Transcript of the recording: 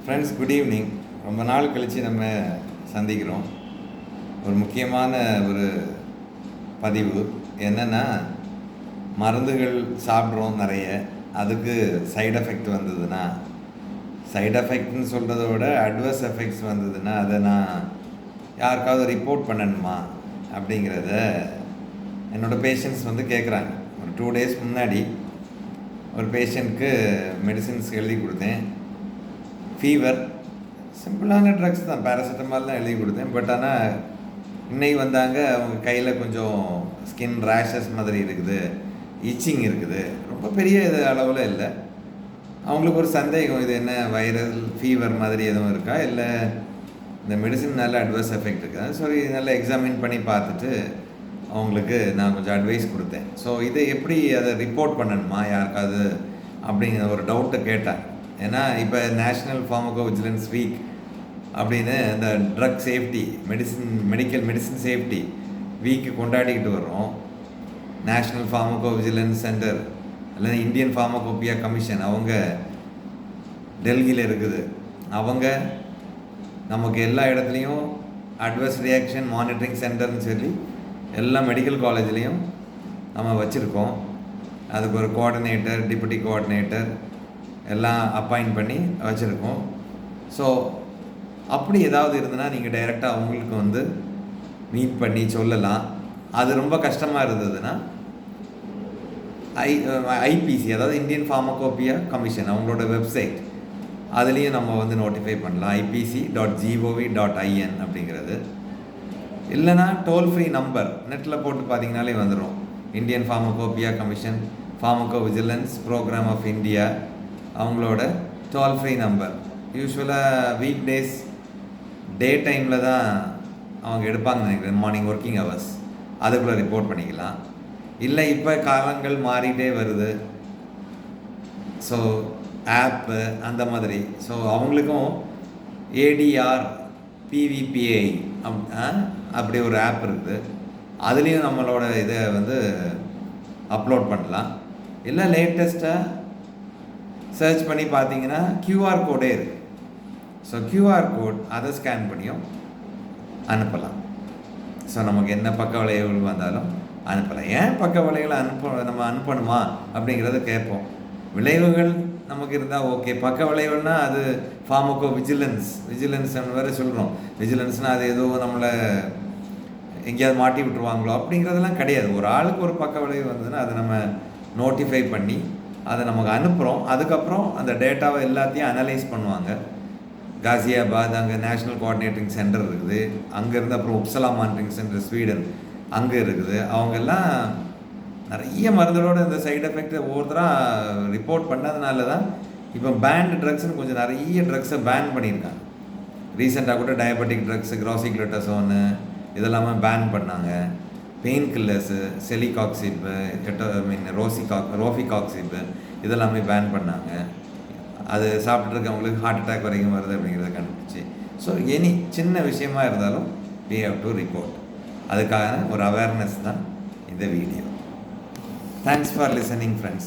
Friends, good evening. ரொம்ப நாள் கழித்து நம்ம சந்திக்கிறோம். ஒரு முக்கியமான ஒரு பதிவு என்னென்னா, மருந்துகள் சாப்பிட்றோம் நிறைய, அதுக்கு சைடு எஃபெக்ட் வந்ததுன்னா, சைடு எஃபெக்ட்னு சொல்கிறத விட அட்வர்ஸ் எஃபெக்ட்ஸ் வந்ததுன்னா அதை நான் யாருக்காவது ரிப்போர்ட் பண்ணணுமா அப்படிங்கிறத என்னோடய பேஷண்ட்ஸ் கேட்குறாங்க. ஒரு 2 days முன்னாடி ஒரு பேஷண்ட்க்கு மெடிசின்ஸ் எழுதி கொடுத்தேன். ஃபீவர், சிம்பிளான ட்ரக்ஸ் தான், பேராசிட்டமால் தான் எழுதி கொடுத்தேன். பட் ஆனால் இன்னைக்கு வந்தாங்க, அவங்க கையில் கொஞ்சம் ஸ்கின் ரேஷஸ் மாதிரி இருக்குது, இச்சிங் இருக்குது, ரொம்ப பெரிய இது அளவில் இல்லை. அவங்களுக்கு ஒரு சந்தேகம், இது என்ன வைரல் ஃபீவர் மாதிரி எதுவும் இருக்கா, இல்லை இந்த மெடிசின் நல்ல அட்வர்ஸ் எஃபெக்ட் இருக்கா. சரி, நல்லா எக்ஸாமின் பண்ணி பார்த்துட்டு அவங்களுக்கு நான் கொஞ்சம் அட்வைஸ் கொடுத்தேன். ஸோ இதை எப்படி அதை ரிப்போர்ட் பண்ணணுமா யாருக்காவது அப்படிங்கிற ஒரு டவுட்டை கேட்டேன். ஏன்னா இப்போ நேஷ்னல் ஃபார்மகோவிஜிலன்ஸ் வீக் அப்படின்னு இந்த drug safety medicine safety week கொண்டாடிக்கிட்டு வர்றோம். நேஷ்னல் ஃபார்மகோவிஜிலன்ஸ் சென்டர் அல்லது இந்தியன் ஃபார்மகோபியா கமிஷன் அவங்க டெல்லியில் இருக்குது. அவங்க நமக்கு எல்லா இடத்துலையும் அட்வர்ஸ் ரியாக்ஷன் மானிட்டரிங் சென்டர்னு சொல்லி எல்லா மெடிக்கல் காலேஜ்லேயும் நம்ம வச்சுருக்கோம். அதுக்கு ஒரு கோஆர்டினேட்டர், டிப்யூட்டி கோஆர்டினேட்டர் எல்லாம் அப்பாயிண்ட் பண்ணி வச்சுருக்கோம். ஸோ அப்படி ஏதாவது இருந்ததுன்னா நீங்கள் டைரெக்டாக அவங்களுக்கு மீட் பண்ணி சொல்லலாம். அது ரொம்ப கஷ்டமாக இருந்ததுன்னா ஐபிசி, அதாவது இந்தியன் ஃபார்மகோபியா கமிஷன், அவங்களோட வெப்சைட், அதுலேயும் நம்ம நோட்டிஃபை பண்ணலாம். ipc.gov.in அப்படிங்கிறது. இல்லைனா டோல் ஃப்ரீ நம்பர் நெட்டில் போட்டு பார்த்தீங்கனாலே வந்துடும். Indian pharmacopoeia commission, pharmacovigilance program of India, அவங்களோட டோல் ஃப்ரீ நம்பர். யூஸ்வலாக வீக் டேஸ் டே டைமில் தான் அவங்க எடுப்பாங்கன்னு நினைக்கிறேன், மார்னிங் ஒர்க்கிங் ஹவர்ஸ், அதுக்குள்ளே ரிப்போர்ட் பண்ணிக்கலாம். இல்லை இப்போ காலங்கள் மாறிட்டே வருது, ஸோ ஆப்பு அந்த மாதிரி. ஸோ அவங்களுக்கும் ஏடிஆர் பிவிபிஐ அப்படி ஒரு ஆப் இருக்குது. அதுலேயும் நம்மளோட இதை அப்லோட் பண்ணலாம். இல்லை லேட்டஸ்ட்டாக சர்ச் பண்ணி பார்த்தீங்கன்னா கியூஆர் கோடே இருக்குது. ஸோ கியூஆர் கோட் அதை ஸ்கேன் பண்ணியும் அனுப்பலாம். ஸோ நமக்கு என்ன பக்க விளைவுகள் வந்தாலும் அனுப்பலாம். ஏன் பக்க விளைவுகளை நம்ம அனுப்பணுமா அப்படிங்கிறத கேட்போம். விளைவுகள் நமக்கு இருந்தால் ஓகே. பக்க விளைவுகள்னால் அது ஃபார்மகோ விஜிலன்ஸ் வேறு சொல்கிறோம். விஜிலன்ஸ்னால் அது ஏதோ நம்மளை எங்கேயாவது மாட்டி விட்டுருவாங்களோ அப்படிங்கிறதெல்லாம் கிடையாது. ஒரு ஆளுக்கு ஒரு பக்க விளைவு வந்ததுன்னா அதை நம்ம நோட்டிஃபை பண்ணி அதை நமக்கு அனுப்புகிறோம். அதுக்கப்புறம் அந்த டேட்டாவை எல்லாத்தையும் அனலைஸ் பண்ணுவாங்க. காசியாபாத் அங்கே நேஷ்னல் கோஆர்டினேட்டிங் சென்டர் இருக்குது. அங்கேருந்து அப்புறம் உப்சலா மானிட்டரிங் சென்டர் ஸ்வீடன் அங்கே இருக்குது. அவங்கெல்லாம் நிறைய மருந்துகளோட இந்த சைடு எஃபெக்ட் ஒவ்வொருத்தராக ரிப்போர்ட் பண்ணதுனால தான் இப்போ பேண்ட் ட்ரக்ஸ்னு கொஞ்சம் நிறைய ட்ரக்ஸை பேன் பண்ணியிருக்காங்க. ரீசெண்டாக கூட டயபெட்டிக் ட்ரக்ஸு, கிராசிக்ளோட்டசோனு இதெல்லாமே பேன் பண்ணாங்க. பெயின் கில்லர்ஸு, செலிகாக்சிப்பு, ரோஃபிகாக்சிப்பு இதெல்லாமே பேன் பண்ணாங்க. அது சாப்பிட்ருக்கவங்களுக்கு ஹார்ட் அட்டாக் வரைக்கும் வருது அப்படிங்கிறத கண்டுபிடிச்சி. ஸோ எனி சின்ன விஷயமா இருந்தாலும் we have to report. அதுக்கான ஒரு அவேர்னஸ் தான் இந்த video. Thanks for listening, friends.